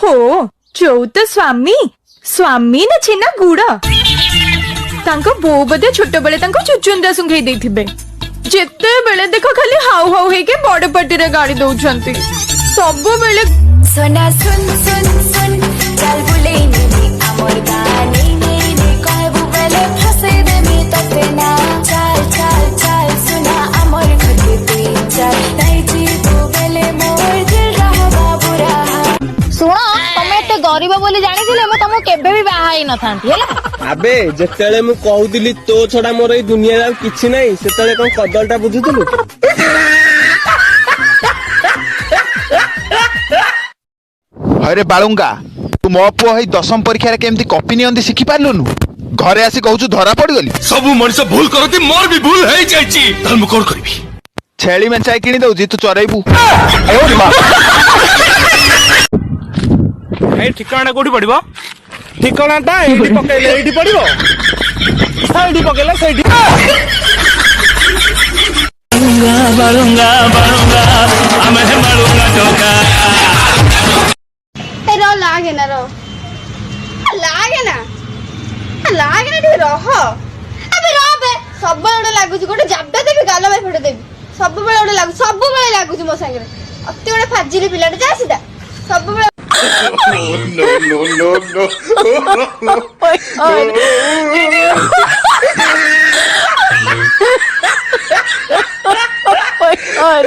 हो जो तो स्वामी स्वामी न छेना गुड़ तांको बो बदे छोट बेले तांको चुचुंदा सुंघेई देथिबे जेते बेले देखो खाली हाउ हाउ हे के बड़ पार्टी रे गाड़ी दउछंती सब बेले सोना सुन सुन सुन चल बुले नी अमर गाने नी कहबू बेले फसे देमी तते ना चल चल चल सुना अमर घटे पे चल नहीं जी तू बेले मोर दिल रहा बुरा सुनो तमे एते गरीब बोली जानिथिले म तमो केबे भी बाहा ही न थांती हैला आबे जेतेले मु कहउदिली तो छडा मोर ए दुनिया रे किछि नै सेतेले कोन कदलटा बुझुतलु अरे बालुंगा तू मो पुओ है 10वीं परीक्षा रे केमती कॉपी नियंती शिखि पारलुनु घरे आसी कहू धरा पड़ गली सब मनुष्य भूल करती मोर भी भूल है जाइची तल मु कोन करबी छेली मेंचाई किनी दउजी तू चरेबू ए ठिकाना कोठी पड़िबो ठिकानाटा एठी पकेले एठी पड़िबो एठी पकेले सेठी बालुंगा बालुंगा हमें बालुंगा टोका रो लागे ना रो लागे ना ठीक रह अबे रो बे सब बेले लागुची गोटे जाबे देबी गाल बाई फटे देबी सब बेले लागुची मो संगे अति गोटे फाजिली पिलाटे जा सीधा सब बेले और